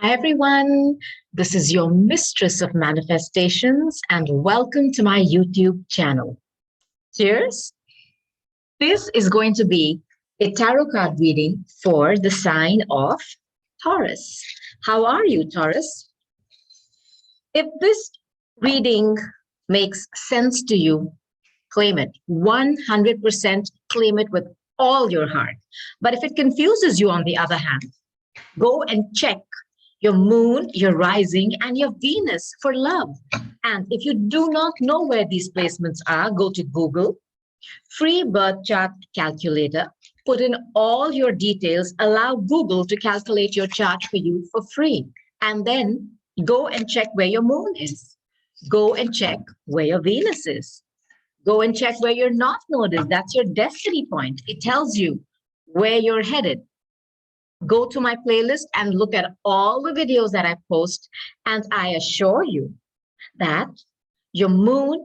Hi, everyone. This is your mistress of manifestations, and welcome to my YouTube channel. Cheers. This is going to be a tarot card reading for the sign of Taurus. How are you, Taurus? If this reading makes sense to you, claim it. 100% claim it with all your heart. But if it confuses you, on the other hand, go and check your moon, your rising, and your Venus for love. And if you do not know where these placements are, go to Google, free birth chart calculator, put in all your details, allow Google to calculate your chart for you for free. And then go and check where your moon is. Go and check where your Venus is. Go and check where your North Node is. That's your destiny point. It tells you where you're headed. Go to my playlist and look at all the videos that I post, and I assure you that your moon,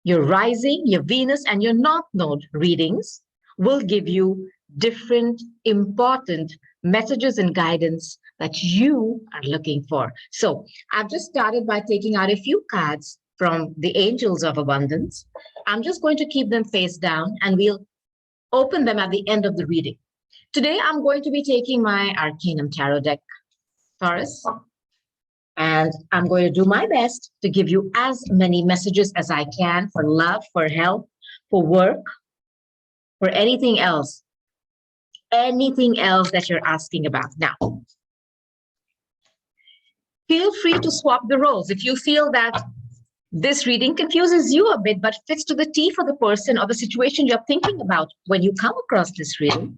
your rising, your Venus, and your North Node readings will give you different important messages and guidance that you are looking for. So I've just started by taking out a few cards from the Angels of Abundance. I'm just going to keep them face down, and we'll open them at the end of the reading. Today, I'm going to be taking my Arcanum Tarot deck, Taurus, and I'm going to do my best to give you as many messages as I can for love, for health, for work, for anything else that you're asking about. Now, feel free to swap the roles. If you feel that this reading confuses you a bit, but fits to the T for the person or the situation you're thinking about when you come across this reading,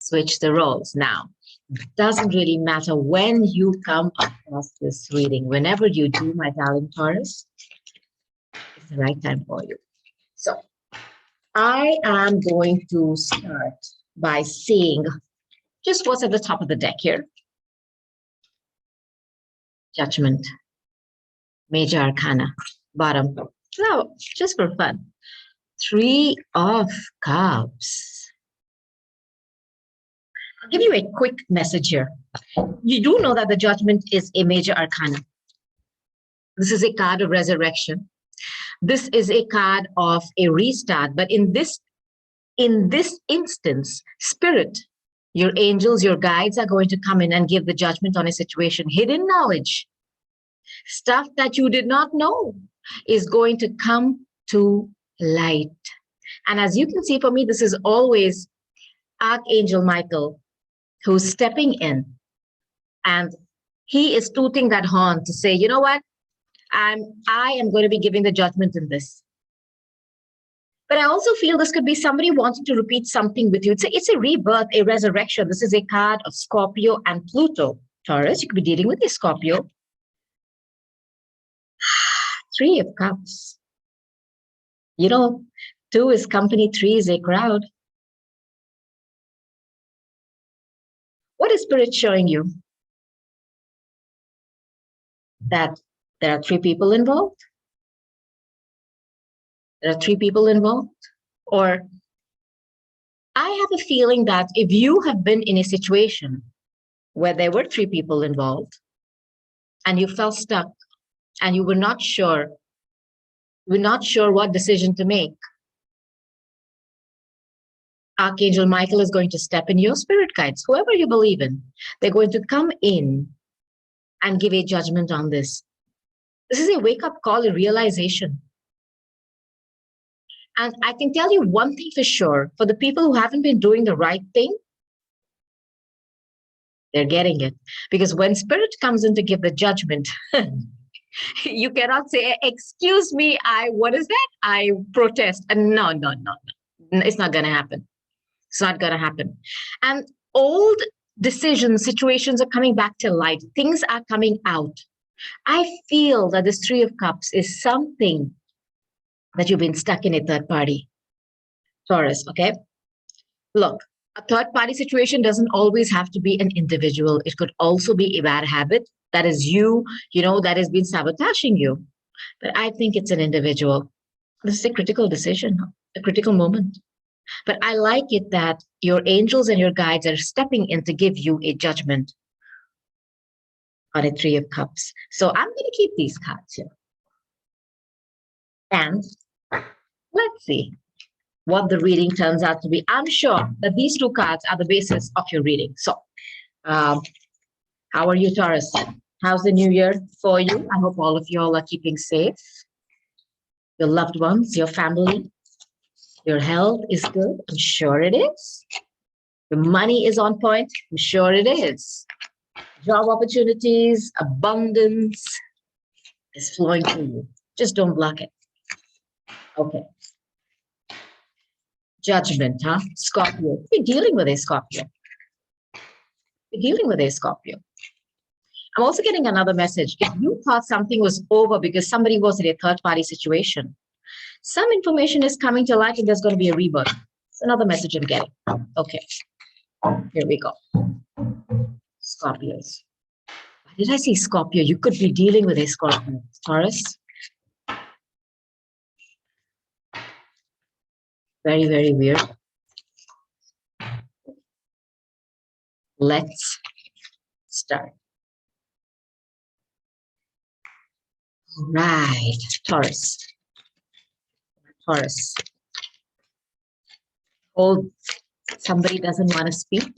switch the roles. Now, it doesn't really matter when you come across this reading. Whenever you do, my darling Taurus, it's the right time for you. So I am going to start by seeing just what's at the top of the deck here. Judgment, Major Arcana, bottom. So just for fun, 3 of Cups. I'll give you a quick message here. You do know that the Judgment is a major arcana. This is a card of resurrection. This is a card of a restart. But in this instance, Spirit, your angels, your guides are going to come in and give the judgment on a situation. Hidden knowledge, stuff that you did not know, is going to come to light. And as you can see, for me, this is always Archangel Michael who's stepping in, and he is tooting that horn to say, you know what, I am going to be giving the judgment in this. But I also feel this could be somebody wanting to repeat something with you. It's a rebirth, a resurrection. This is a card of Scorpio and Pluto. Taurus, you could be dealing with a Scorpio. 3 of Cups. You know, 2 is company, 3 is a crowd. What is Spirit showing you? That there are 3 people involved? There are 3 people involved? Or I have a feeling that if you have been in a situation where there were 3 people involved and you felt stuck and you were not sure what decision to make, Archangel Michael is going to step in, your spirit guides, whoever you believe in. They're going to come in and give a judgment on this. This is a wake-up call, a realization. And I can tell you one thing for sure, for the people who haven't been doing the right thing, they're getting it. Because when Spirit comes in to give the judgment, you cannot say, excuse me, what is that? I protest. And no. It's not going to happen. It's not going to happen. And old decisions, situations are coming back to light. Things are coming out. I feel that this 3 of Cups is something that you've been stuck in a third party. Taurus, okay? Look, a third party situation doesn't always have to be an individual. It could also be a bad habit that is that has been sabotaging you. But I think it's an individual. This is a critical decision, a critical moment. But I like it that your angels and your guides are stepping in to give you a judgment. on a Three of Cups. So I'm going to keep these cards here. And let's see what the reading turns out to be. I'm sure that these two cards are the basis of your reading. So, how are you, Taurus? How's the new year for you? I hope all of you all are keeping safe. Your loved ones, your family, your health is good. I'm sure it is. The money is on point. I'm sure it is. Job opportunities, abundance is flowing to you. Just don't block it. Okay. Judgment, huh? Scorpio. We're dealing with a Scorpio. We're dealing with a Scorpio. I'm also getting another message. If you thought something was over because somebody was in a third-party situation, some information is coming to light and there's going to be a rebirth. It's another message I'm getting. Okay. Here we go. Scorpios. Why did I say Scorpio? You could be dealing with a Scorpio. Taurus. Very, very weird. Let's start. All right, Taurus. Taurus. Oh, somebody doesn't want to speak.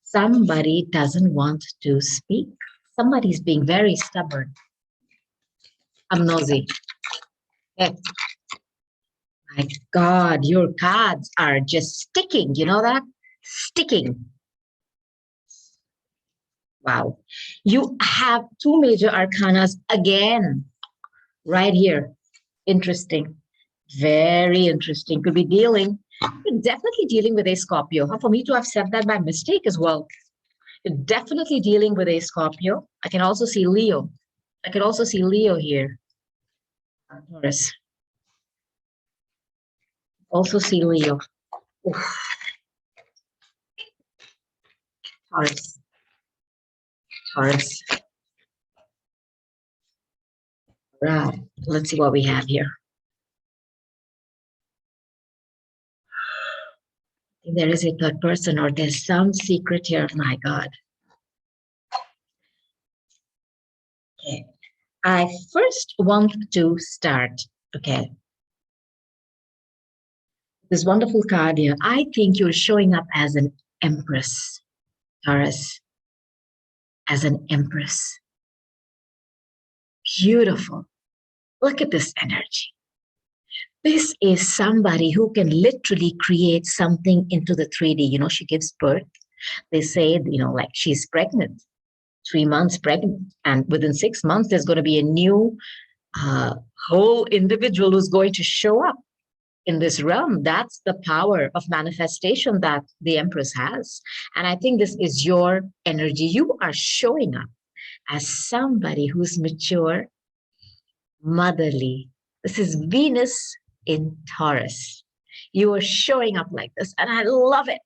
Somebody doesn't want to speak. Somebody's being very stubborn. I'm nosy. Hey. My God, your cards are just sticking. You know that? Sticking. Wow. You have two major arcanas again right here. Interesting. Very interesting. Could be dealing. You're definitely dealing with a Scorpio. For me to have said that by mistake as well. You're definitely dealing with a Scorpio. I can also see Leo. I could also see Leo here. Taurus. Also see Leo. Oof. Taurus. Taurus. Right. Let's see what we have here. There is a third person or there's some secret here. My God. Okay. I first want to start. Okay. This wonderful card here. I think you're showing up as an empress, Taurus. As an empress. Beautiful. Look at this energy. This is somebody who can literally create something into the 3D. You know, she gives birth. They say, you know, like she's pregnant, 3 months pregnant. And within 6 months, there's going to be a new whole individual who's going to show up in this realm. That's the power of manifestation that the Empress has. And I think this is your energy. You are showing up as somebody who's mature, motherly. This is Venus in Taurus. You are showing up like this, and I love it.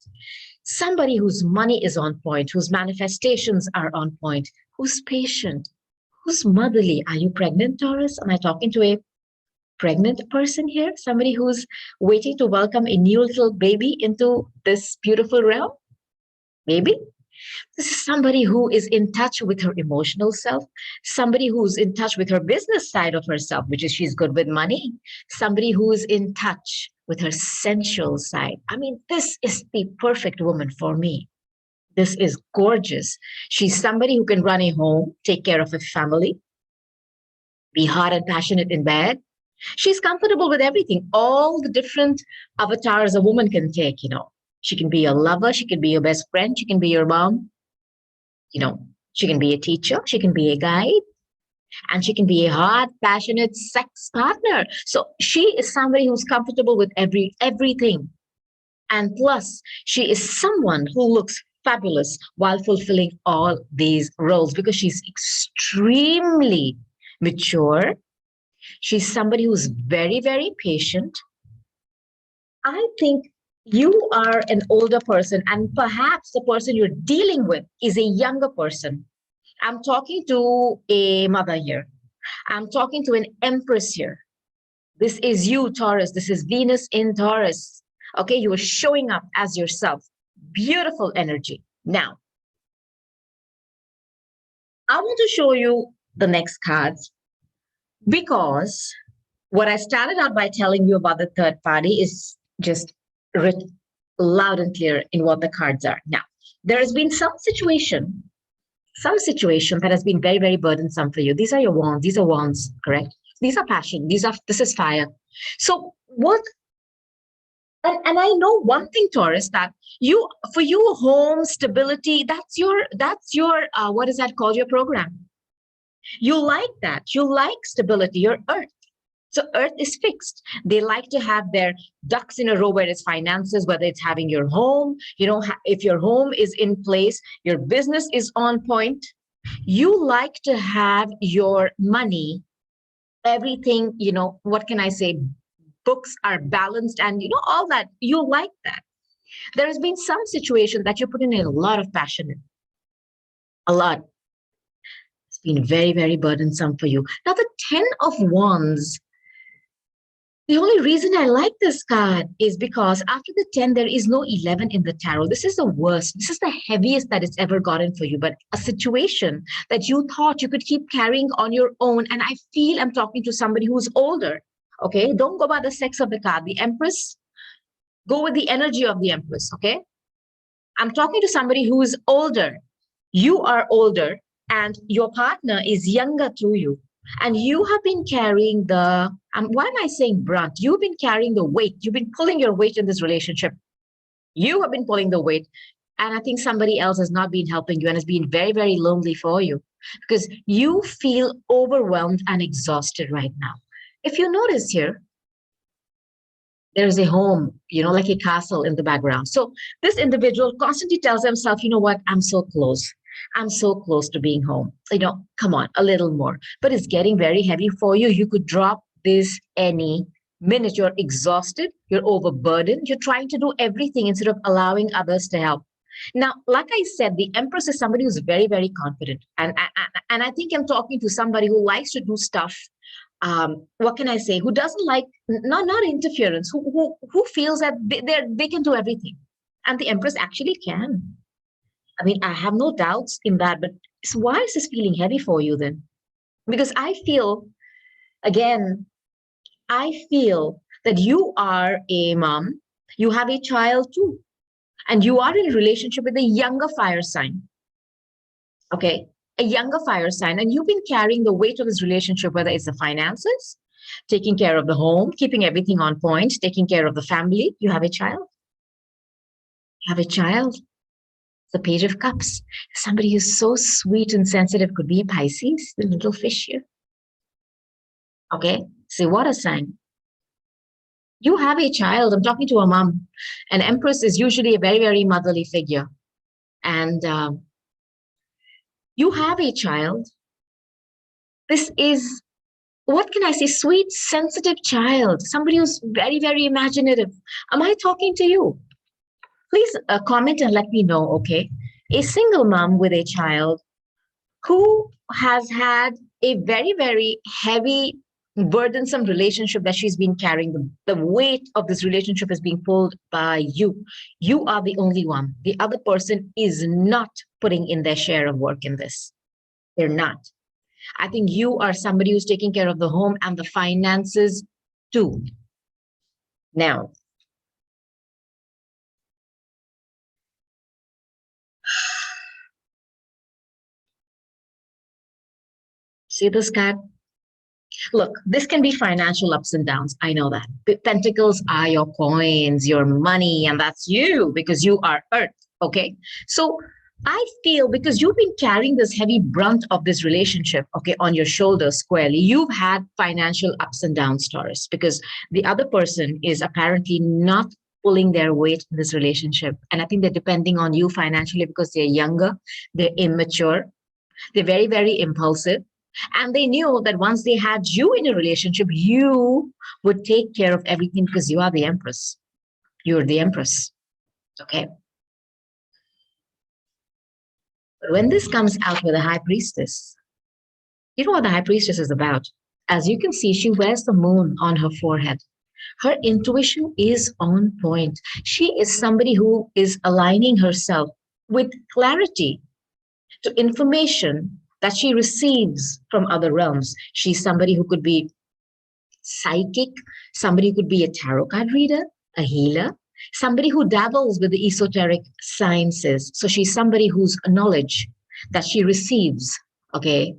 Somebody whose money is on point, whose manifestations are on point, who's patient, who's motherly. Are you pregnant, Taurus? Am I talking to a pregnant person here? Somebody who's waiting to welcome a new little baby into this beautiful realm? Maybe. This is somebody who is in touch with her emotional self, somebody who's in touch with her business side of herself, which is she's good with money, somebody who is in touch with her sensual side. I mean, this is the perfect woman for me. This is gorgeous. She's somebody who can run a home, take care of a family, be hot and passionate in bed. She's comfortable with everything, all the different avatars a woman can take, you know. She can be your lover, she can be your best friend, she can be your mom, you know, she can be a teacher, she can be a guide, and she can be a hard, passionate sex partner. So she is somebody who's comfortable with everything. And plus, she is someone who looks fabulous while fulfilling all these roles because she's extremely mature. She's somebody who's very, very patient. I think you are an older person, and perhaps the person you're dealing with is a younger person. I'm talking to a mother here. I'm talking to an empress here. This is you, Taurus. This is Venus in Taurus. Okay, you are showing up as yourself. Beautiful energy. Now, I want to show you the next cards because what I started out by telling you about the third party is just written loud and clear in what the cards are. Now, there has been some situation that has been very, very burdensome for you. These are your wands. These are wands, correct? These are passion. This is fire. So what? And I know one thing, Taurus, that for you, home stability. That's your what is that called? Your program. You like that. You like stability. Your earth. So earth is fixed. They like to have their ducks in a row, where it's finances, whether it's having your home, if your home is in place, your business is on point. You like to have your money, everything, what can I say? Books are balanced and, all that. You like that. There has been some situation that you put in a lot of passion in, a lot. It's been very, very burdensome for you. Now, the 10 of Wands. The only reason I like this card is because after the 10, there is no 11 in the tarot. This is the worst. This is the heaviest that it's ever gotten for you. But a situation that you thought you could keep carrying on your own. And I feel I'm talking to somebody who's older. Okay. Don't go by the sex of the card. The Empress, go with the energy of the Empress. Okay. I'm talking to somebody who is older. You are older and your partner is younger to you. And you have been carrying why am I saying brunt? You've been carrying the weight. You've been pulling your weight in this relationship. You have been pulling the weight. And I think somebody else has not been helping you and has been very, very lonely for you because you feel overwhelmed and exhausted right now. If you notice here, there's a home, like a castle in the background. So this individual constantly tells himself, you know what? I'm so close. I'm so close to being home. Come on, a little more. But it's getting very heavy for you. You could drop this any minute. You're exhausted. You're overburdened. You're trying to do everything instead of allowing others to help. Now, like I said, the Empress is somebody who's very, very confident. And I think I'm talking to somebody who likes to do stuff. What can I say? Who doesn't like, not interference, who feels that they can do everything. And the Empress actually can. I mean, I have no doubts in that, but why is this feeling heavy for you then? Because I feel that you are a mom, you have a child too, and you are in a relationship with a younger fire sign. Okay, a younger fire sign, and you've been carrying the weight of this relationship, whether it's the finances, taking care of the home, keeping everything on point, taking care of the family. You have a child. You have a child. The Page of Cups. Somebody who's so sweet and sensitive, could be Pisces, the little fish here. Okay, so water sign. You have a child. I'm talking to a mom. An Empress is usually a very, very motherly figure. And you have a child. This is, what can I say, sweet, sensitive child. Somebody who's very, very imaginative. Am I talking to you? Please comment and let me know, okay? A single mom with a child who has had a very, very heavy, burdensome relationship that she's been carrying. The weight of this relationship is being pulled by you. You are the only one. The other person is not putting in their share of work in this. They're not. I think you are somebody who's taking care of the home and the finances too. Now, see this card? Look, this can be financial ups and downs. I know that. Pentacles are your coins, your money, and that's you because you are earth. Okay. So I feel because you've been carrying this heavy brunt of this relationship, okay, on your shoulders squarely, you've had financial ups and downs, Taurus, because the other person is apparently not pulling their weight in this relationship. And I think they're depending on you financially because they're younger, they're immature, they're very, very impulsive. And they knew that once they had you in a relationship, you would take care of everything because you are the Empress. You're the Empress. Okay. But when this comes out with a High Priestess, you know what the High Priestess is about? As you can see, she wears the moon on her forehead. Her intuition is on point. She is somebody who is aligning herself with clarity to information that she receives from other realms. She's somebody who could be psychic, somebody who could be a tarot card reader, a healer, somebody who dabbles with the esoteric sciences. So she's somebody whose knowledge that she receives, okay,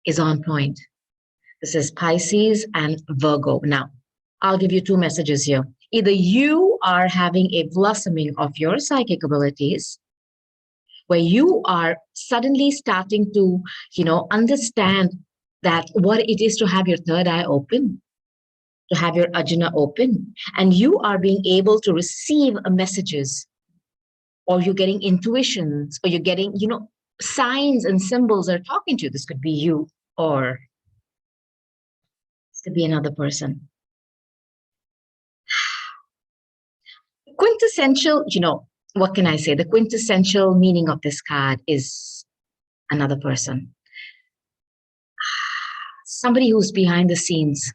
is on point. This is Pisces and Virgo. Now, I'll give you two messages here. Either you are having a blossoming of your psychic abilities, where you are suddenly starting to, understand that what it is to have your third eye open, to have your ajna open, and you are being able to receive messages, or you're getting intuitions, or you're getting, signs and symbols are talking to you. This could be you, or this could be another person. Quintessential, what can I say? The quintessential meaning of this card is another person. Somebody who's behind the scenes,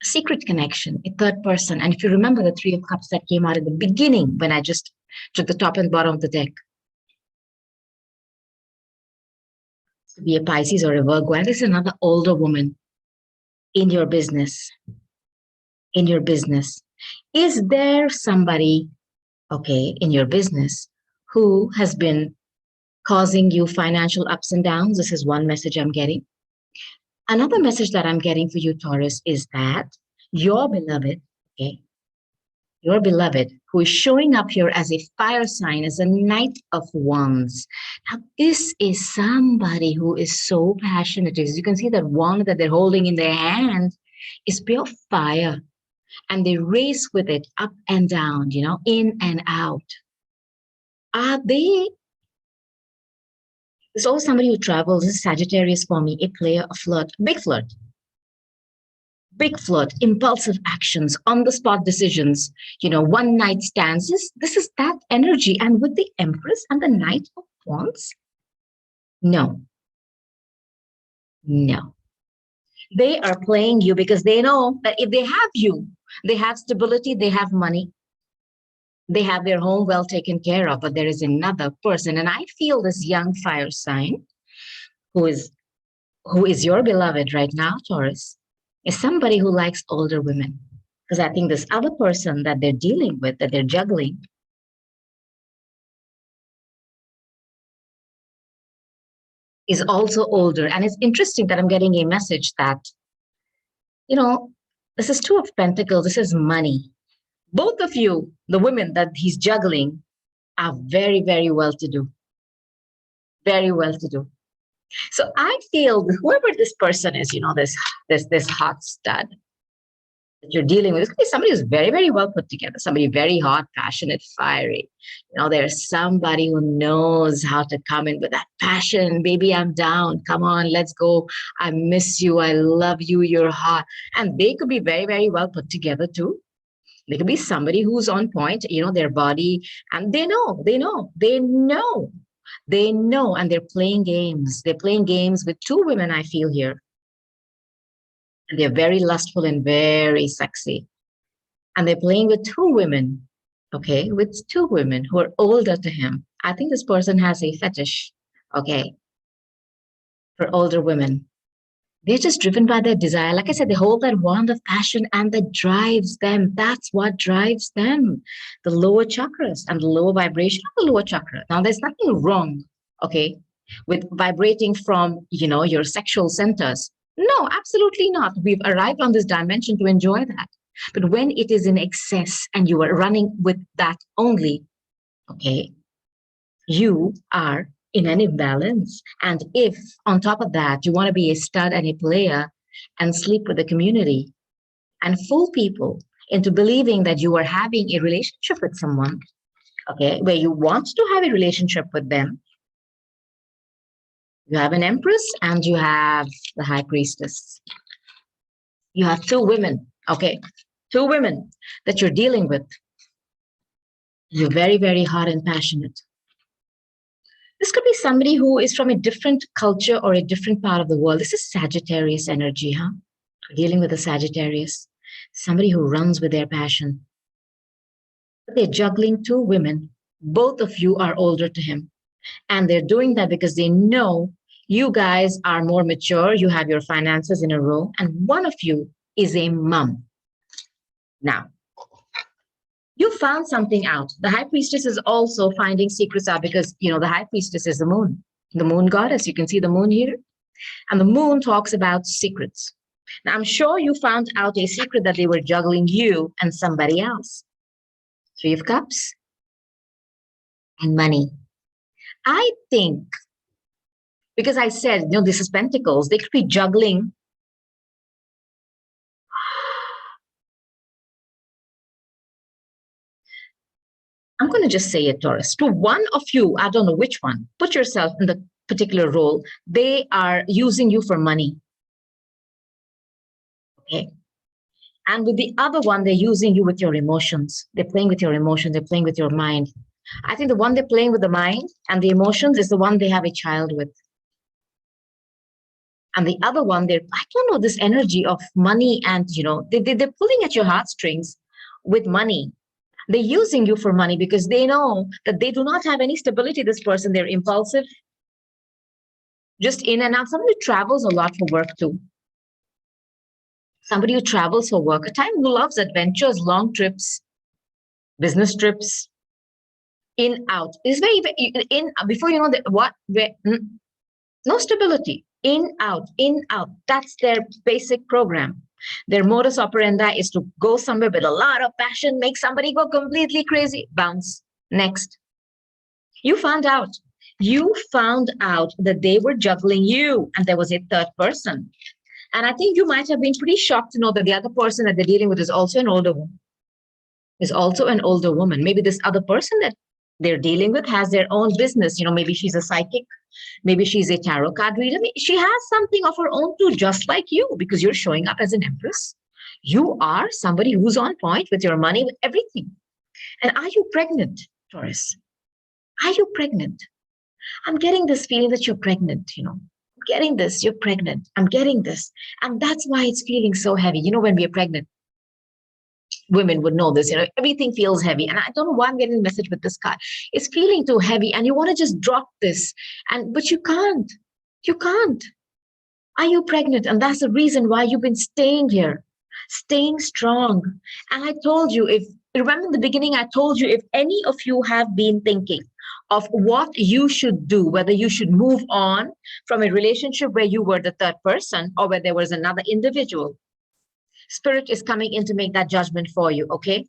secret connection, a third person. And if you remember the Three of Cups that came out at the beginning when I just took the top and bottom of the deck, to be a Pisces or a Virgo, and this is another older woman in your business. In your business, is there somebody, okay, in your business who has been causing you financial ups and downs? This is one message I'm getting. Another message that I'm getting for you, Taurus, is that your beloved, okay, your beloved who is showing up here as a fire sign, as a Knight of Wands. Now, this is somebody who is so passionate. As you can see, that wand that they're holding in their hand is pure fire. And they race with it up and down, in and out. Are they? There's always somebody who travels. This is Sagittarius for me, a player, a flirt, big flirt. Big flirt, impulsive actions, on the spot decisions, one night stands. This is that energy. And with the Empress and the Knight of Wands, no. They are playing you because they know that if they have you, they have stability, they have money, they have their home well taken care of, but there is another person. And I feel this young fire sign who is your beloved right now, Taurus, is somebody who likes older women. Because I think this other person that they're dealing with, that they're juggling, is also older. And it's interesting that I'm getting a message that, this is Two of Pentacles, this is money. Both of you, the women that he's juggling, are very, very well to do. Very well to do. So I feel whoever this person is, this hot stud that you're dealing with, it could be somebody who's very, very well put together, somebody very hot, passionate, fiery. There's somebody who knows how to come in with that passion. Baby, I'm down. Come on, let's go. I miss you. I love you. You're hot. And they could be very, very well put together too. They could be somebody who's on point, their body, and they know, and they're playing games. They're playing games with two women, I feel here. And they're very lustful and very sexy. And they're playing with two women, okay, with two women who are older to him. I think this person has a fetish, okay, for older women. They're just driven by their desire. Like I said, they hold that wand of passion and that drives them. That's what drives them. The lower chakras and the lower vibration of the lower chakra. Now, there's nothing wrong, okay, with vibrating from, your sexual centers. No, absolutely not. We've arrived on this dimension to enjoy that. But when it is in excess and you are running with that only, okay, you are in an imbalance. And if on top of that, you want to be a stud and a player and sleep with the community and fool people into believing that you are having a relationship with someone, okay, where you want to have a relationship with them, you have an Empress and you have the High Priestess. You have two women, okay, two women that you're dealing with. You're very, very hot and passionate. This could be somebody who is from a different culture or a different part of the world. This is Sagittarius energy, huh? Dealing with a Sagittarius, somebody who runs with their passion. But they're juggling two women. Both of you are older to him. And they're doing that because they know you guys are more mature, you have your finances in a row, and one of you is a mom. Now, you found something out. The high priestess is also finding secrets out because, the high priestess is the moon goddess. You can see the moon here. And the moon talks about secrets. Now, I'm sure you found out a secret that they were juggling you and somebody else. Three of Cups and money. I think, because I said, this is Pentacles, they could be juggling. I'm going to just say it, Taurus. To one of you, I don't know which one, put yourself in the particular role. They are using you for money. Okay. And with the other one, they're using you with your emotions. They're playing with your emotions. They're playing with your mind. I think the one they're playing with the mind and the emotions is the one they have a child with. And the other one, I don't know, this energy of money and, they're pulling at your heartstrings with money. They're using you for money because they know that they do not have any stability, this person. They're impulsive, just in and out. Somebody who travels a lot for work too. Somebody who travels for work, a time who loves adventures, long trips, business trips, in, out. It's very, very in, before you know that what, where, no stability, in, out, in, out. That's their basic program. Their modus operandi is to go somewhere with a lot of passion, make somebody go completely crazy, bounce, next. You found out that they were juggling you and there was a third person. And I think you might have been pretty shocked to know that the other person that they're dealing with is also an older woman. Maybe this other person that they're dealing with has their own business. Maybe she's a psychic. Maybe she's a tarot card reader. She has something of her own too, just like you, because you're showing up as an empress. You are somebody who's on point with your money, with everything. And are you pregnant, Taurus? Are you pregnant? I'm getting this feeling that you're pregnant, I'm getting this, you're pregnant. I'm getting this. And that's why it's feeling so heavy. When we are pregnant, women would know this, everything feels heavy. And I don't know why I'm getting a message with this card. It's feeling too heavy and you want to just drop this. But you can't. You can't. Are you pregnant? And that's the reason why you've been staying here, staying strong. And I told you, remember in the beginning, I told you, if any of you have been thinking of what you should do, whether you should move on from a relationship where you were the third person or where there was another individual, Spirit is coming in to make that judgment for you, okay?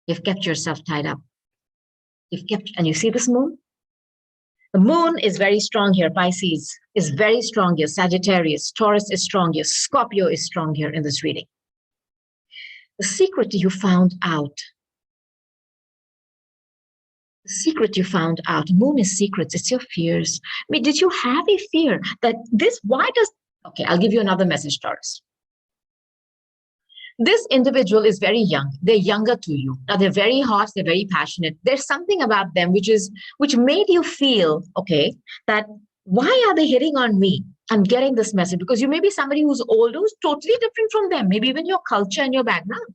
You've kept yourself tied up. And you see this moon? The moon is very strong here. Pisces is very strong here. Sagittarius, Taurus is strong here. Scorpio is strong here in this reading. The secret you found out. Moon is secrets. It's your fears. Did you have a fear that okay, I'll give you another message, Taurus. This individual is very young. They're younger to you. Now they're very hot. They're very passionate. There's something about them which made you feel, okay, that why are they hitting on me? I'm getting this message because you may be somebody who's older, who's totally different from them, maybe even your culture and your background.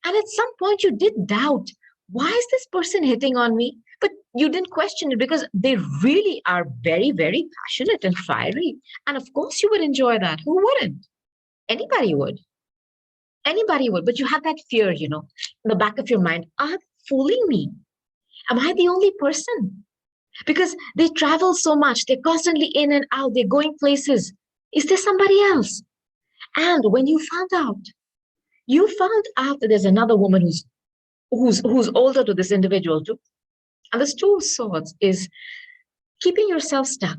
And at some point you did doubt, why is this person hitting on me? But you didn't question it because they really are very, very passionate and fiery. And of course you would enjoy that. Who wouldn't? Anybody would. But you had that fear, in the back of your mind. Are they fooling me? Am I the only person? Because they travel so much. They're constantly in and out. They're going places. Is there somebody else? And when you found out that there's another woman who's older to this individual too. And this Two of Swords is keeping yourself stuck.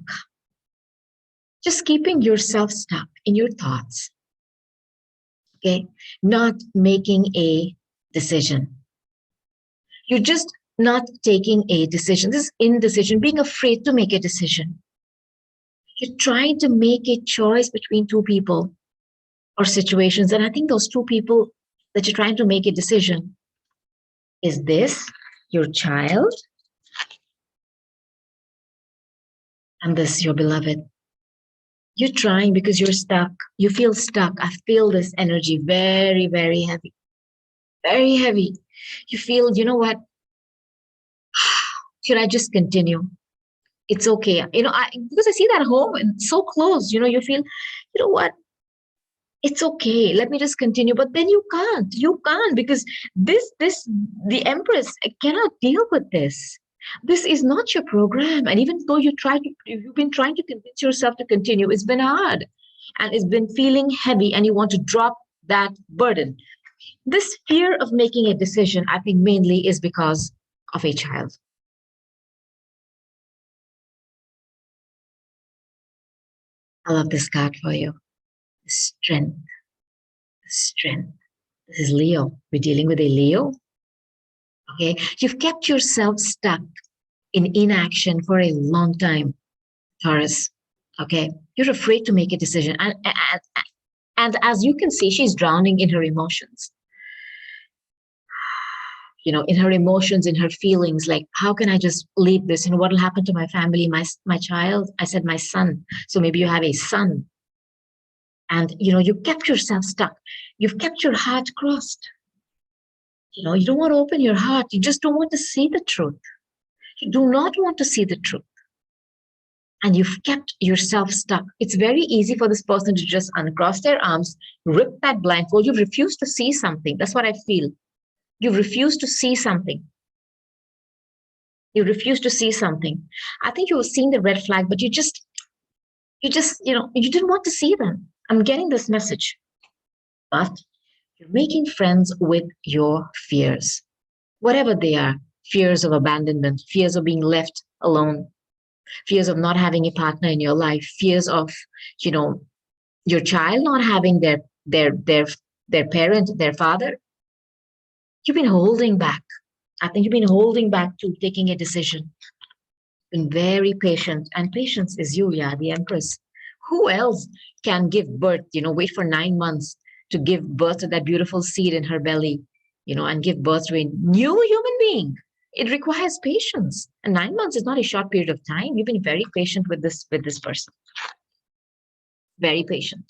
Just keeping yourself stuck in your thoughts. Okay, not making a decision. You're just not taking a decision. This is indecision, being afraid to make a decision. You're trying to make a choice between two people or situations. And I think those two people that you're trying to make a decision, is this your child? And this your beloved. You're trying because you're stuck. You feel stuck. I feel this energy very, very heavy. Very heavy. You feel, you know what? Should I just continue? It's okay. Because I see that home and so close, you feel, you know what? It's okay. Let me just continue. But then you can't because the Empress cannot deal with this. This is not your program. And even though you've been trying to convince yourself to continue, it's been hard and it's been feeling heavy and you want to drop that burden. This fear of making a decision, I think mainly is because of a child. I love this card for you. Strength, strength. This is Leo. We're dealing with a Leo. Okay. You've kept yourself stuck in inaction for a long time, Taurus. Okay. You're afraid to make a decision. And as you can see, she's drowning in her emotions. In her emotions, in her feelings, like, how can I just leave this? And what will happen to my family, my child? I said my son. So maybe you have a son. And, you kept yourself stuck. You've kept your heart crossed. You don't want to open your heart. You just don't want to see the truth. You do not want to see the truth. And you've kept yourself stuck. It's very easy for this person to just uncross their arms, rip that blindfold. You've refused to see something. That's what I feel. You've refused to see something. You refuse to see something. I think you were seeing the red flag, but you didn't want to see them. I'm getting this message. But you're making friends with your fears, whatever they are. Fears of abandonment, fears of being left alone, fears of not having a partner in your life, fears of, your child not having their parent, their father. You've been holding back. I think you've been holding back to taking a decision. Been very patient, and patience is you, yeah, the Empress. Who else can give birth, wait for 9 months to give birth to that beautiful seed in her belly, and give birth to a new human being? It requires patience. And 9 months is not a short period of time. You've been very patient with this person. Very patient.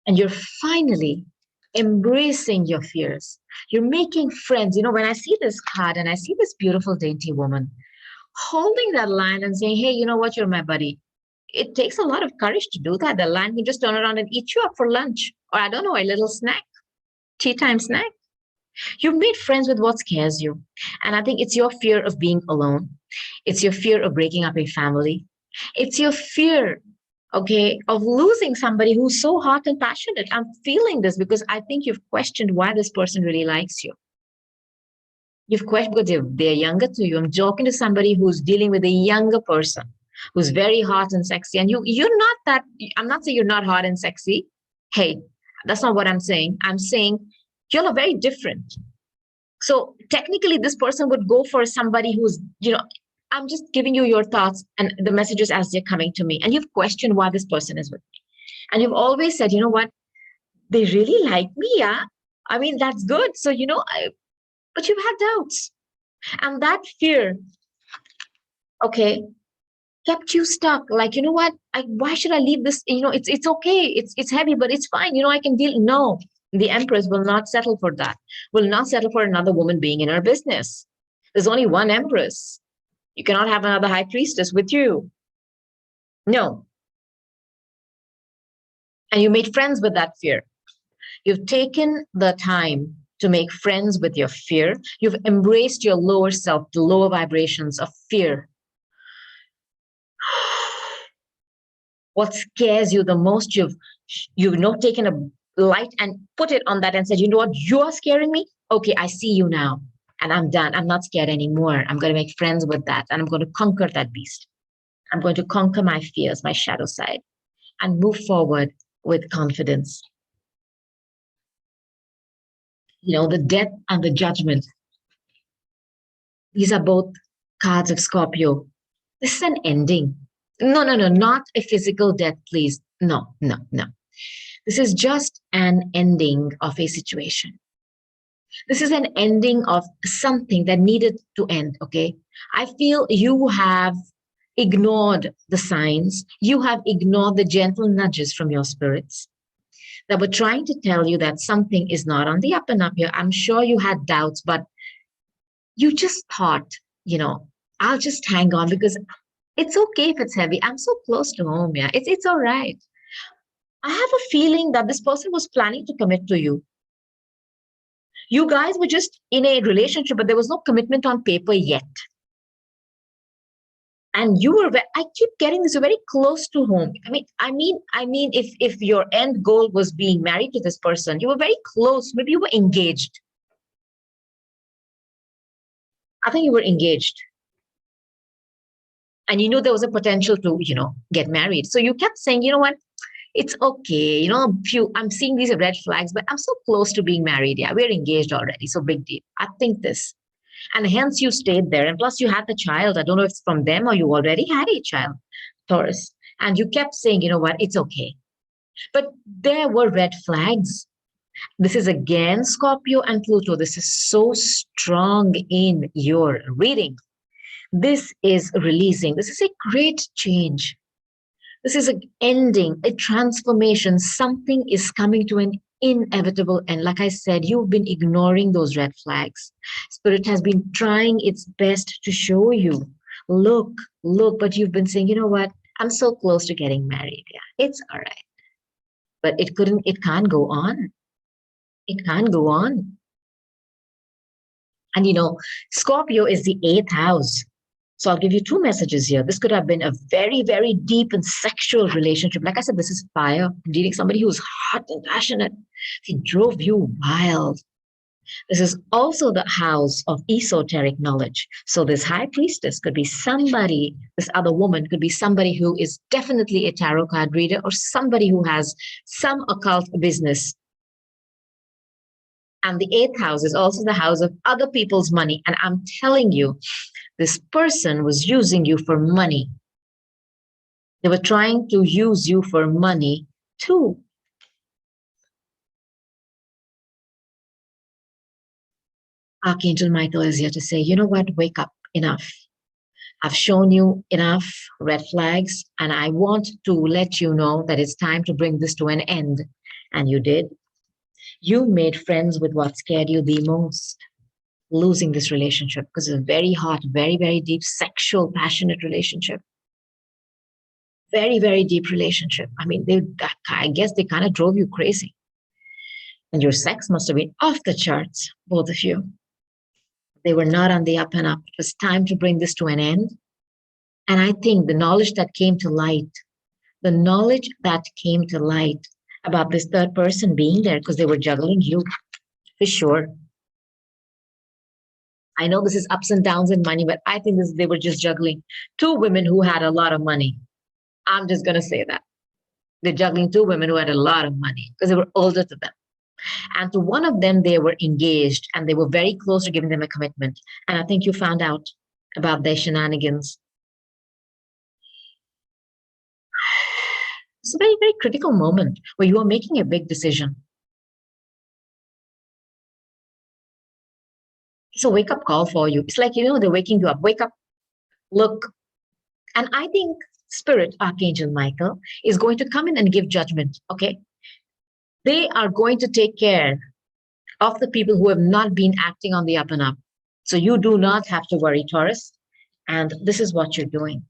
And you're finally embracing your fears. You're making friends. When I see this card and I see this beautiful, dainty woman holding that lion and saying, hey, you know what? You're my buddy. It takes a lot of courage to do that. The lion can just turn around and eat you up for lunch. Or I don't know, a little snack, tea time snack. You've made friends with what scares you. And I think it's your fear of being alone. It's your fear of breaking up a family. It's your fear, okay, of losing somebody who's so hot and passionate. I'm feeling this because I think you've questioned why this person really likes you. You've questioned because they're younger to you. I'm talking to somebody who's dealing with a younger person who's very hot and sexy. And you're not that, I'm not saying you're not hot and sexy. Hey, that's not what I'm saying. I'm saying you're very different. So technically, this person would go for somebody who's, I'm just giving you your thoughts and the messages as they're coming to me. And you've questioned why this person is with me. And you've always said, you know what? They really like me, yeah? I mean, that's good. So, but you've had doubts. And that fear, okay, kept you stuck. Like, you know what? Why should I leave this? It's okay. It's heavy, but it's fine. I can deal. No, the Empress will not settle for that. Will not settle for another woman being in her business. There's only one Empress. You cannot have another High Priestess with you. No. And you made friends with that fear. You've taken the time to make friends with your fear. You've embraced your lower self, the lower vibrations of fear. What scares you the most, you've not taken a light and put it on that and said, you know what, you're scaring me? Okay, I see you now. And I'm done. I'm not scared anymore. I'm going to make friends with that. And I'm going to conquer that beast. I'm going to conquer my fears, my shadow side, and move forward with confidence. The death and the judgment. These are both cards of Scorpio. This is an ending. No, not a physical death, please. No. This is just an ending of a situation. This is an ending of something that needed to end, okay? I feel you have ignored the signs. You have ignored the gentle nudges from your spirits that were trying to tell you that something is not on the up and up here. I'm sure you had doubts, but you just thought I'll just hang on because it's okay if it's heavy. I'm so close to home. Yeah, it's all right. I have a feeling that this person was planning to commit to you. You guys were just in a relationship, but there was no commitment on paper yet. And you were, I keep getting this, you're very close to home. I mean, if your end goal was being married to this person, you were very close. Maybe you were engaged. I think you were engaged. And you knew there was a potential to, get married. So you kept saying, you know what? It's okay. I'm seeing these red flags, but I'm so close to being married. Yeah, we're engaged already. So big deal. I think this. And hence you stayed there. And plus you had the child. I don't know if it's from them or you already had a child, Taurus. And you kept saying, you know what, it's okay. But there were red flags. This is again Scorpio and Pluto. This is so strong in your reading. This is releasing. This is a great change. This is an ending, a transformation. Something is coming to an inevitable end. Like I said, you've been ignoring those red flags. Spirit has been trying its best to show you, look, look, but you've been saying, you know what? I'm so close to getting married. Yeah, it's all right. But it can't go on. It can't go on. And Scorpio is the eighth house. So I'll give you two messages here. This could have been a very, very deep and sexual relationship. Like I said, this is fire. I'm dating somebody who's hot and passionate. He drove you wild. This is also the house of esoteric knowledge. So this high priestess could be somebody, this other woman could be somebody who is definitely a tarot card reader or somebody who has some occult business. And the eighth house is also the house of other people's money. And I'm telling you, this person was using you for money. They were trying to use you for money too. Archangel Michael is here to say, you know what? Wake up. Enough. I've shown you enough red flags, and I want to let you know that it's time to bring this to an end. And you did. You made friends with what scared you the most. Losing this relationship because it's a very hot, very, very deep, sexual, passionate relationship. Very, very deep relationship. I mean, I guess they kind of drove you crazy. And your sex must have been off the charts, both of you. They were not on the up and up. It was time to bring this to an end. And I think the knowledge that came to light, about this third person being there because they were juggling you, for sure. I know this is ups and downs in money, but I think they were just juggling two women who had a lot of money. I'm just going to say that. They're juggling two women who had a lot of money because they were older to them. And to one of them, they were engaged and they were very close to giving them a commitment. And I think you found out about their shenanigans. It's a very, very critical moment where you are making a big decision. It's a wake up call for you. It's like, they're waking you up. Wake up, look. And I think Spirit, Archangel Michael, is going to come in and give judgment. Okay. They are going to take care of the people who have not been acting on the up and up. So you do not have to worry, Taurus. And this is what you're doing.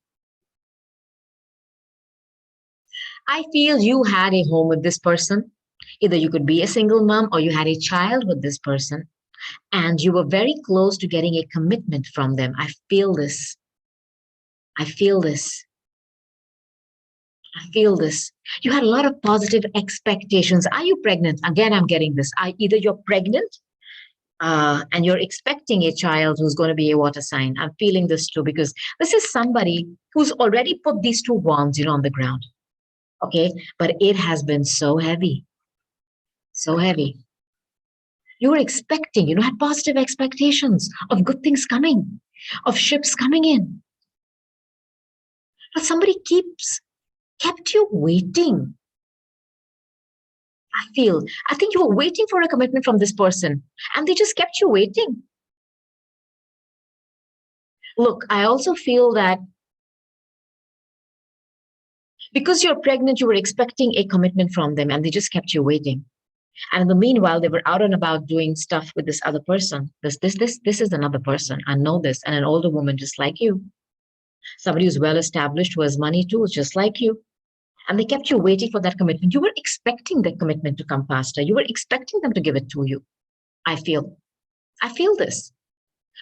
I feel you had a home with this person. Either you could be a single mom or you had a child with this person. And you were very close to getting a commitment from them. I feel this. I feel this. I feel this. You had a lot of positive expectations. Are you pregnant? Again, I'm getting this. Either you're pregnant and you're expecting a child who's going to be a water sign. I'm feeling this too because this is somebody who's already put these two wands, on the ground. Okay. But it has been so heavy. So heavy. You were expecting, had positive expectations of good things coming, of ships coming in. But somebody kept you waiting. I think you were waiting for a commitment from this person and they just kept you waiting. Look, I also feel that because you're pregnant, you were expecting a commitment from them and they just kept you waiting. And in the meanwhile, they were out and about doing stuff with this other person. This is another person. I know this. And an older woman just like you. Somebody who's well established, who has money too, just like you. And they kept you waiting for that commitment. You were expecting that commitment to come faster. You were expecting them to give it to you. I feel. I feel this.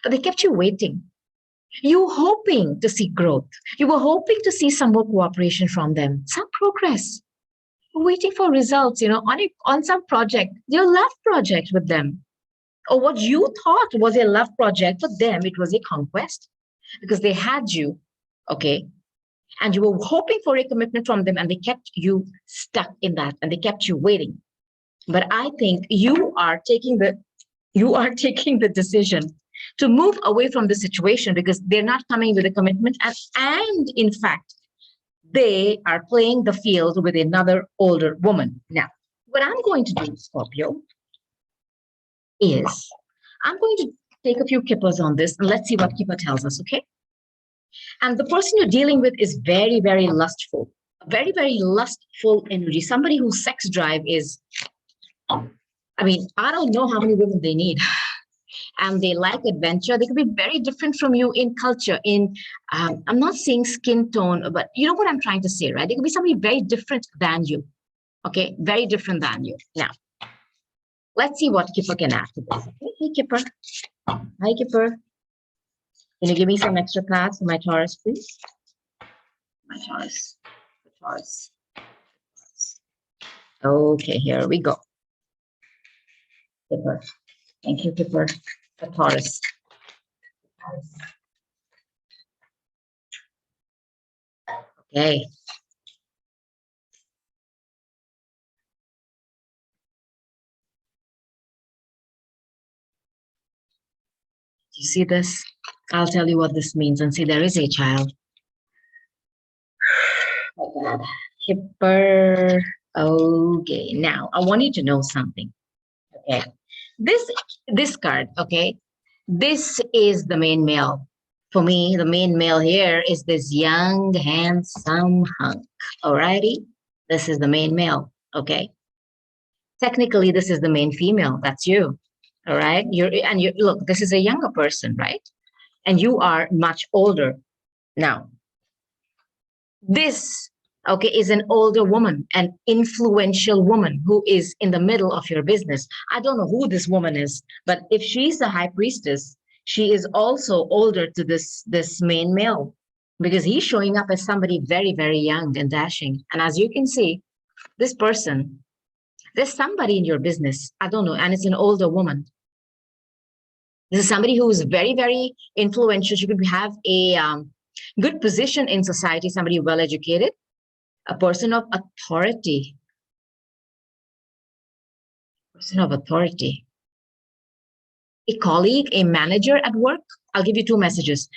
But they kept you waiting. You were hoping to see growth. You were hoping to see some more cooperation from them, some progress. Waiting for results, on some project, your love project with them, or what you thought was a love project. For them, it was a conquest because they had you, okay, and you were hoping for a commitment from them, and they kept you stuck in that, and they kept you waiting. But I think you are taking the decision to move away from the situation because they're not coming with a commitment, and in fact, they are playing the field with another older woman. Now, what I'm going to do, Scorpio, is I'm going to take a few kippers on this and let's see what kipper tells us, okay? And the person you're dealing with is very, very lustful, very, very lustful energy. Somebody whose sex drive is, I don't know how many women they need. And they like adventure. They could be very different from you in culture, I'm not saying skin tone, but you know what I'm trying to say, right? They could be somebody very different than you, okay? Very different than you. Now, let's see what Kipper can add to this. Okay? Hey, Kipper. Hi, Kipper. Can you give me some extra cards for my Taurus, please? My Taurus. The Taurus. Okay, here we go. Kipper. Thank you, Kipper. The Taurus. Okay. You see this? I'll tell you what this means and see there is a child. Oh God. Kipper. Okay, now I want you to know something. Okay. This card, okay, this is the main male. For me, the main male here is this young, handsome hunk. Alrighty? This is the main male, okay? Technically, this is the main female. That's you. All right. Look, this is a younger person, right? And you are much older. Now, this, okay, is an older woman, an influential woman who is in the middle of your business. I don't know who this woman is, but if she's the high priestess, she is also older to this main male because he's showing up as somebody very, very young and dashing. And as you can see, this person, there's somebody in your business. I don't know. And it's an older woman. This is somebody who is very, very influential. She could have a good position in society, somebody well educated, a person of authority. Person of authority. A colleague, a manager at work. I'll give you two messages.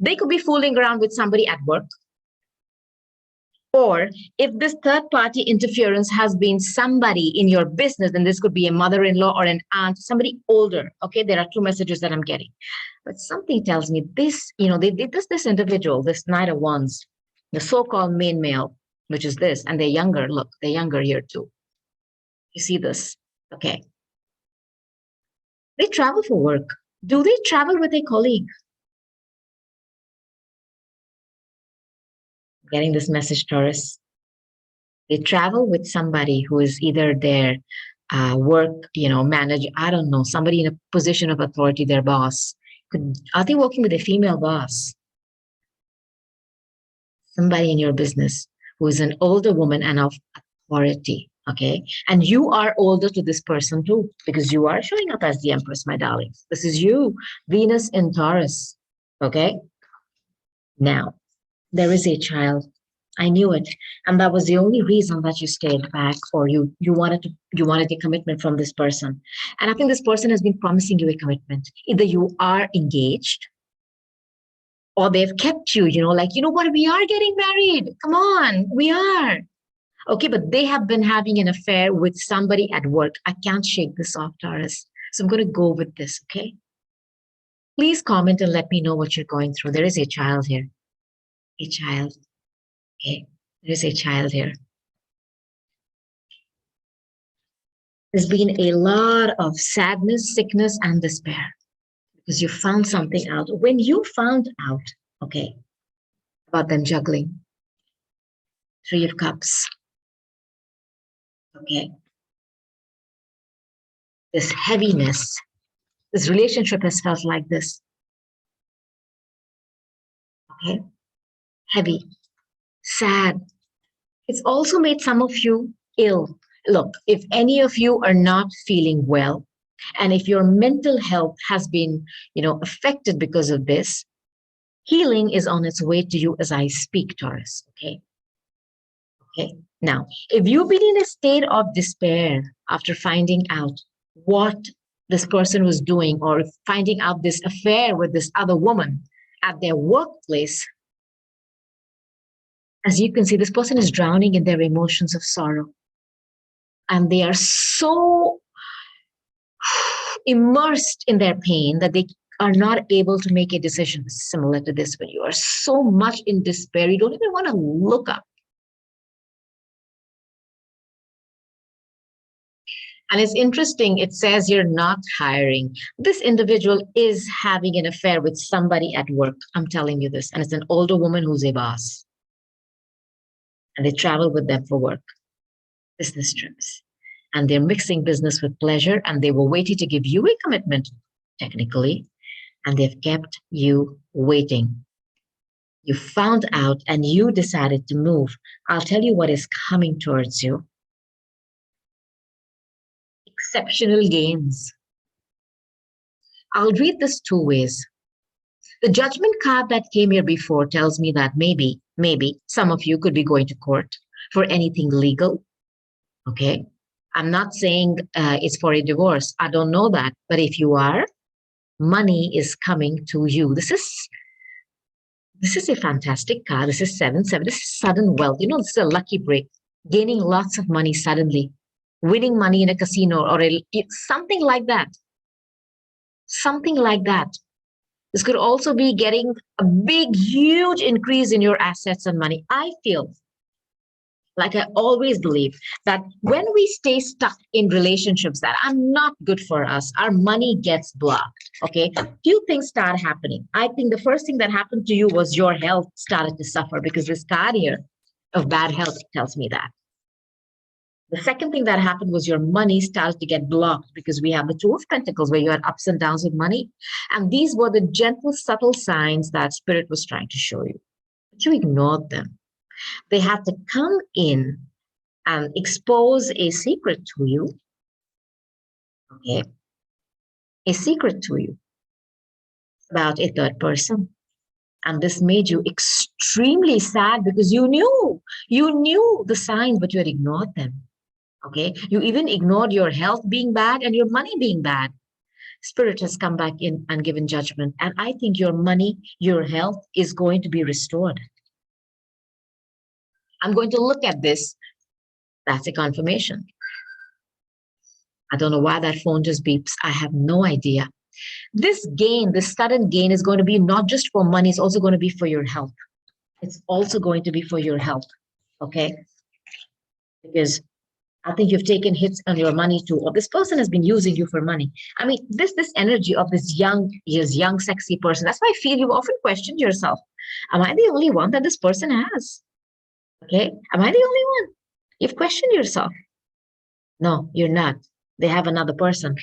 They could be fooling around with somebody at work. Or if this third party interference has been somebody in your business, then this could be a mother-in-law or an aunt, somebody older. Okay, there are two messages that I'm getting. But something tells me this, this individual, this Knight of Wands, the so-called main male, which is this, and they're younger. Look, they're younger here too. You see this? Okay. They travel for work. Do they travel with a colleague? Getting this message, Taurus. They travel with somebody who is either their work, manager, I don't know, somebody in a position of authority, their boss. Are they working with a female boss? Somebody in your business who is an older woman and of authority, okay? And you are older to this person too, because you are showing up as the Empress, my darlings. This is you, Venus in Taurus, okay? Now, there is a child. I knew it. And that was the only reason that you stayed back, or you wanted a commitment from this person. And I think this person has been promising you a commitment. Either you are engaged or they've kept you, what, we are getting married. Come on, we are. Okay, but they have been having an affair with somebody at work. I can't shake this off, Taurus. So I'm going to go with this, okay? Please comment and let me know what you're going through. There is a child here. A child. Okay, there is a child here. There's been a lot of sadness, sickness, and despair because you found something out. When you found out, okay, about them juggling, Three of Cups, okay, this heaviness, this relationship has felt like this, okay, heavy, sad. It's also made some of you ill. Look, if any of you are not feeling well, and if your mental health has been, affected because of this, healing is on its way to you as I speak, Taurus. Okay. Okay. Now, if you've been in a state of despair after finding out what this person was doing or finding out this affair with this other woman at their workplace, as you can see, this person is drowning in their emotions of sorrow. And they are so immersed in their pain that they are not able to make a decision similar to this. When you are so much in despair, you don't even want to look up. And it's interesting, it says you're not hiring. This individual is having an affair with somebody at work. I'm telling you this. And it's an older woman who's a boss. And they travel with them for work, business trips. And they're mixing business with pleasure. And they were waiting to give you a commitment, technically. And they've kept you waiting. You found out and you decided to move. I'll tell you what is coming towards you. Exceptional gains. I'll read this two ways. The judgment card that came here before tells me that maybe some of you could be going to court for anything legal. Okay. I'm not saying it's for a divorce. I don't know that. But if you are, money is coming to you. This is a fantastic card. This is 7-7. This is sudden wealth. This is a lucky break. Gaining lots of money suddenly. Winning money in a casino or something like that. Something like that. This could also be getting a big, huge increase in your assets and money. I feel like I always believe that when we stay stuck in relationships that are not good for us, our money gets blocked. Okay. Few things start happening. I think the first thing that happened to you was your health started to suffer because this card here of bad health tells me that. The second thing that happened was your money started to get blocked because we have the Two of Pentacles where you had ups and downs with money. And these were the gentle, subtle signs that Spirit was trying to show you. But you ignored them. They had to come in and expose a secret to you. Okay. A secret to you about a third person. And this made you extremely sad because you knew the signs, but you had ignored them. Okay. You even ignored your health being bad and your money being bad. Spirit has come back in and given judgment. And I think your money, your health is going to be restored. I'm going to look at this. That's a confirmation. I don't know why that phone just beeps. I have no idea. This gain, this sudden gain is going to be not just for money, it's also going to be for your health. It's also going to be for your health. Okay. Because I think you've taken hits on your money too, or this person has been using you for money. I mean, this energy of this young, sexy person. That's why I feel you've often questioned yourself. Am I the only one that this person has? Okay. Am I the only one? You've questioned yourself. No, you're not. They have another person,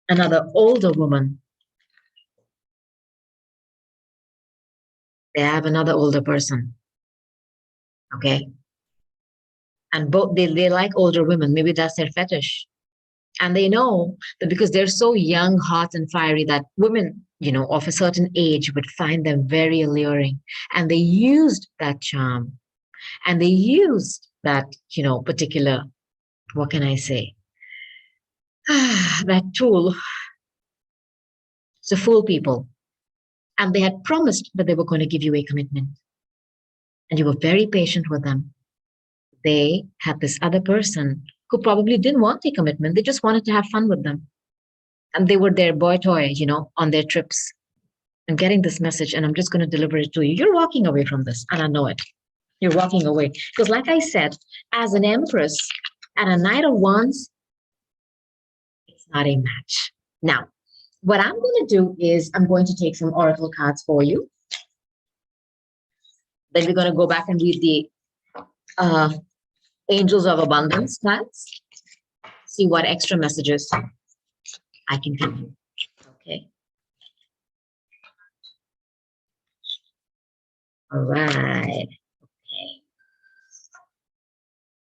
another older woman. They have another older person. Okay. And both they like older women. Maybe that's their fetish. And they know that because they're so young, hot, and fiery that women, of a certain age would find them very alluring. And they used that charm. And they used that, particular, what can I say? That tool to fool people. And they had promised that they were going to give you a commitment. And you were very patient with them. They had this other person who probably didn't want a commitment. They just wanted to have fun with them. And they were their boy toy, on their trips. I'm getting this message and I'm just going to deliver it to you. You're walking away from this, and I know it. You're walking away. Because like I said, as an empress and a Knight of Wands, not a match. Now, what I'm going to do is I'm going to take some oracle cards for you. Then we're going to go back and read the uh, Angels of Abundance cards. See what extra messages I can give you. Okay. All right. Okay.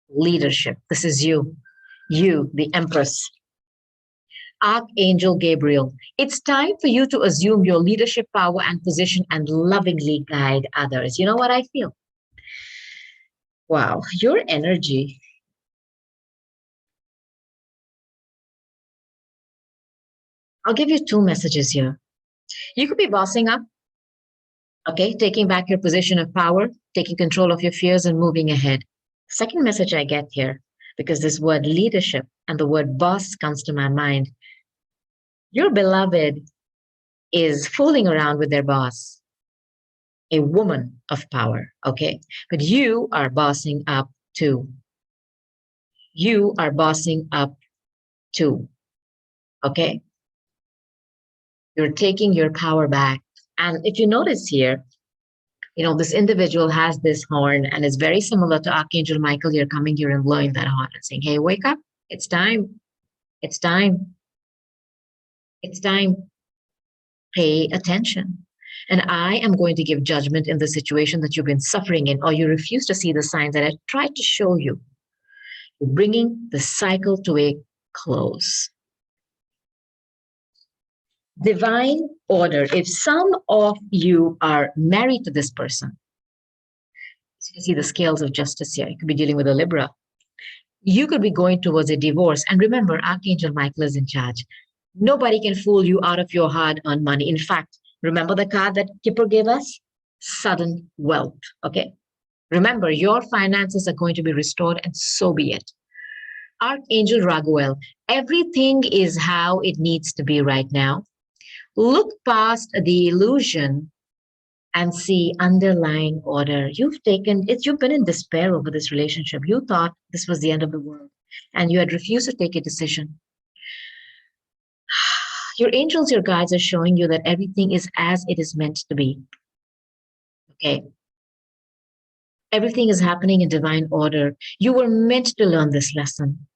Leadership. This is you. You, the Empress. Archangel Gabriel. It's time for you to assume your leadership power and position and lovingly guide others. You know what I feel? Wow, your energy. I'll give you two messages here. You could be bossing up, okay, taking back your position of power, taking control of your fears and moving ahead. Second message I get here, because this word leadership and the word boss comes to my mind. Your beloved is fooling around with their boss, a woman of power, okay? But you are bossing up too. You are bossing up too, okay? You're taking your power back. And if you notice here, this individual has this horn and is very similar to Archangel Michael. You're coming here and blowing that horn and saying, hey, wake up. It's time. It's time. It's time. Pay attention. And I am going to give judgment in the situation that you've been suffering in, or you refuse to see the signs that I tried to show you. You're bringing the cycle to a close. Divine order. If some of you are married to this person, you can see the scales of justice here. You could be dealing with a Libra. You could be going towards a divorce. And remember, Archangel Michael is in charge. Nobody can fool you out of your hard-earned money. In fact, remember the card that Kipper gave us? Sudden wealth, okay? Remember, your finances are going to be restored, and so be it. Archangel Raguel, everything is how it needs to be right now. Look past the illusion and see underlying order. You've been in despair over this relationship. You thought this was the end of the world, and you had refused to take a decision. Your angels, your guides are showing you that everything is as it is meant to be. Okay. Everything is happening in divine order. You were meant to learn this lesson.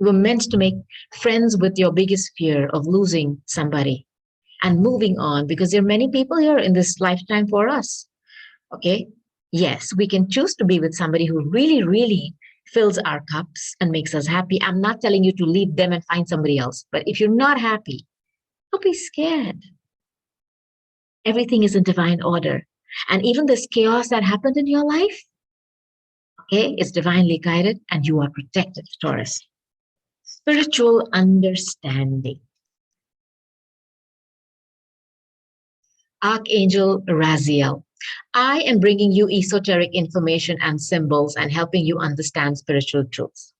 You were meant to make friends with your biggest fear of losing somebody and moving on, because there are many people here in this lifetime for us. Okay. Yes, we can choose to be with somebody who really, really fills our cups and makes us happy. I'm not telling you to leave them and find somebody else, but if you're not happy, don't be scared. Everything is in divine order. And even this chaos that happened in your life, okay, is divinely guided and you are protected, Taurus. Spiritual understanding. Archangel Raziel. I am bringing you esoteric information and symbols and helping you understand spiritual truths.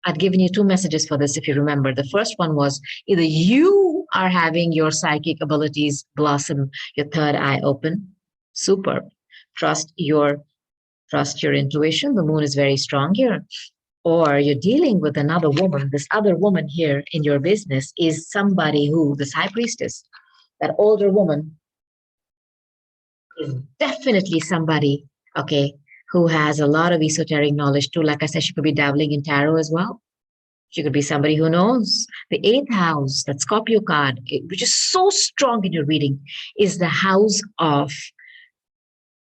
I'd given you two messages for this, if you remember. The first one was either you are having your psychic abilities blossom, your third eye open. Superb. Trust your intuition. The moon is very strong here. Or you're dealing with another woman. This other woman here in your business is somebody who, this high priestess, that older woman, is definitely somebody, okay, who has a lot of esoteric knowledge too. Like I said, she could be dabbling in tarot as well. She could be somebody who knows. The eighth house, that Scorpio card, which is so strong in your reading, is the house of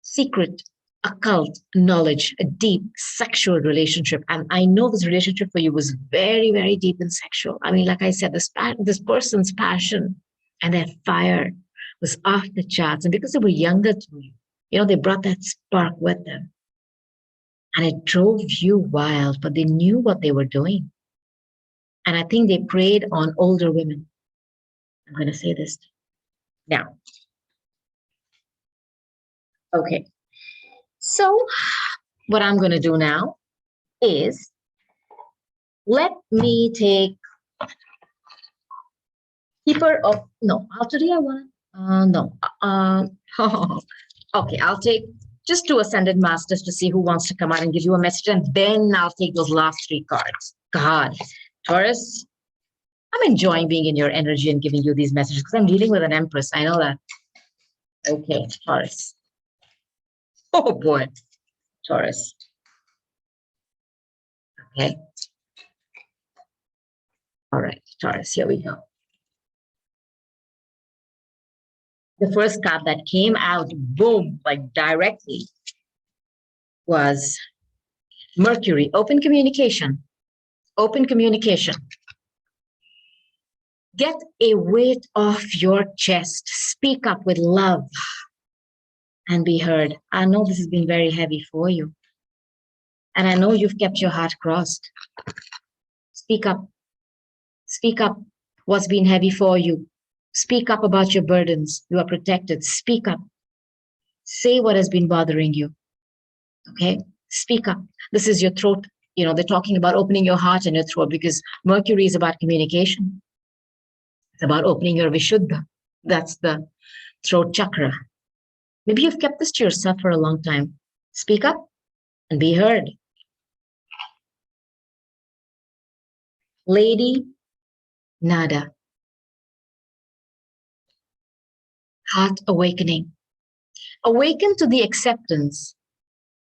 secret, occult knowledge, a deep sexual relationship. And I know this relationship for you was very, very deep and sexual. I mean, like I said, this person's passion and their fire was off the charts. And because they were younger than you, they brought that spark with them. And it drove you wild, but they knew what they were doing. And I think they preyed on older women. I'm going to say this now. Okay. So what I'm going to do now is let me take keeper of, no, today I want, no. Okay, I'll take just two ascended masters to see who wants to come out and give you a message, and then I'll take those last three cards. God, Taurus, I'm enjoying being in your energy and giving you these messages because I'm dealing with an Empress. I know that. Okay, Taurus. Oh boy, Taurus. Okay. All right, Taurus, here we go. The first card that came out, boom, like directly, was Mercury, open communication. Open communication. Get a weight off your chest. Speak up with love and be heard. I know this has been very heavy for you. And I know you've kept your heart crossed. Speak up. Speak up what's been heavy for you. Speak up about your burdens. You are protected. Speak up. Say what has been bothering you. Okay? Speak up. This is your throat. You know, they're talking about opening your heart and your throat because Mercury is about communication. It's about opening your Vishuddha. That's the throat chakra. Maybe you've kept this to yourself for a long time. Speak up and be heard. Lady Nada. Heart awakening. Awaken to the acceptance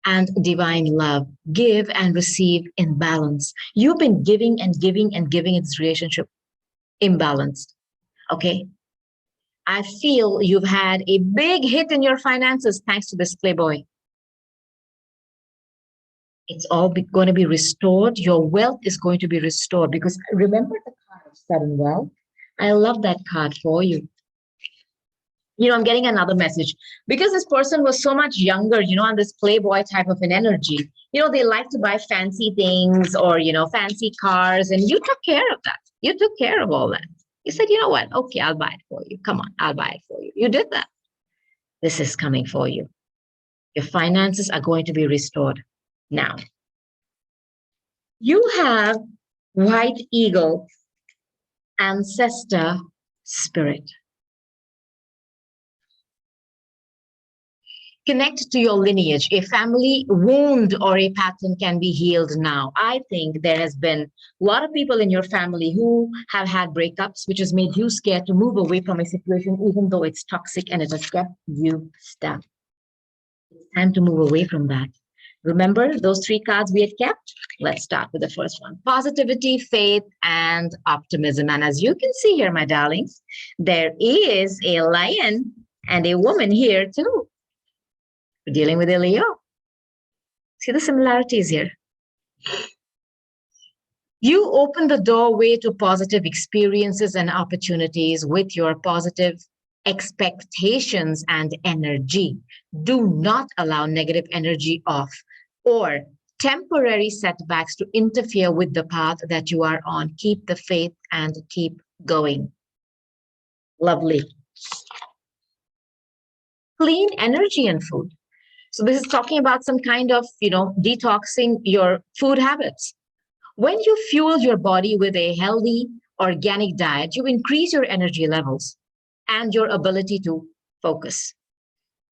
and divine love. Give and receive in balance. You've been giving and giving and giving in this relationship imbalanced. Okay? I feel you've had a big hit in your finances thanks to this playboy. It's all going to be restored. Your wealth is going to be restored because remember the card of sudden wealth? I love that card for you. You know, I'm getting another message because this person was so much younger, you know, on this playboy type of an energy. You know, they like to buy fancy things or, you know, fancy cars, and you took care of that. You took care of all that. You said, you know what? Okay, I'll buy it for you. Come on, I'll buy it for you. You did that. This is coming for you. Your finances are going to be restored. Now, you have white eagle ancestor spirit. Connect to your lineage. A family wound or a pattern can be healed now. I think there has been a lot of people in your family who have had breakups, which has made you scared to move away from a situation, even though it's toxic and it has kept you stuck. It's time to move away from that. Remember those three cards we had kept? Let's start with the first one. Positivity, faith, and optimism. And as you can see here, my darlings, there is a lion and a woman here too. We're dealing with a Leo. See the similarities here. You open the doorway to positive experiences and opportunities with your positive expectations and energy. Do not allow negative energy off or temporary setbacks to interfere with the path that you are on. Keep the faith and keep going. Lovely. Clean energy and food. So this is talking about some kind of, you know, detoxing your food habits. When you fuel your body with a healthy, organic diet, you increase your energy levels and your ability to focus.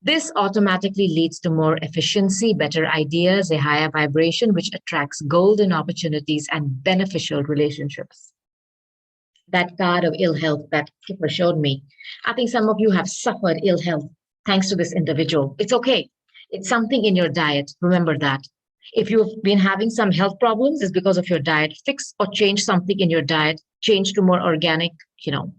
This automatically leads to more efficiency, better ideas, a higher vibration, which attracts golden opportunities and beneficial relationships. That card of ill health that Kipper showed me, I think some of you have suffered ill health thanks to this individual. It's okay. It's something in your diet. Remember that. If you've been having some health problems, it's because of your diet. Fix or change something in your diet. Change to more organic, you know,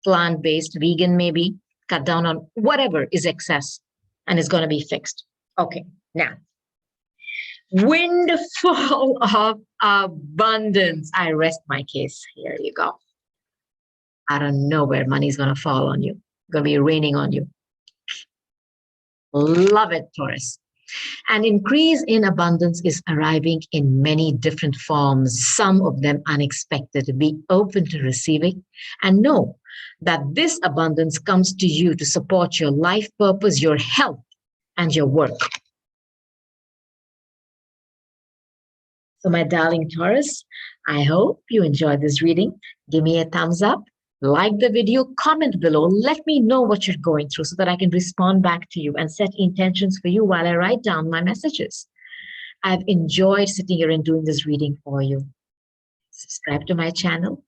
plant-based, vegan maybe. Cut down on whatever is excess and it's going to be fixed. Okay, now. Windfall of abundance. I rest my case. Here you go. Out of nowhere, money's going to fall on you. It's going to be raining on you. Love it, Taurus. An increase in abundance is arriving in many different forms, some of them unexpected. Be open to receiving and know that this abundance comes to you to support your life purpose, your health, and your work. So my darling Taurus, I hope you enjoyed this reading. Give me a thumbs up Like the video, comment below. Let me know what you're going through so that I can respond back to you and set intentions for you while I write down my messages. I've enjoyed sitting here and doing this reading for you. Subscribe to my channel.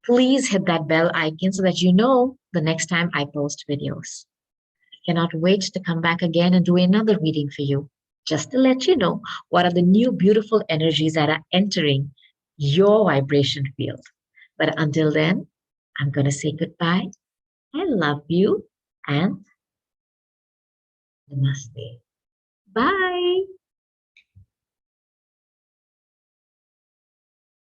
Please hit that bell icon so that you know the next time I post videos. I cannot wait to come back again and do another reading for you, just to let you know what are the new beautiful energies that are entering your vibration field. But until then, I'm going to say goodbye. I love you and namaste. Bye.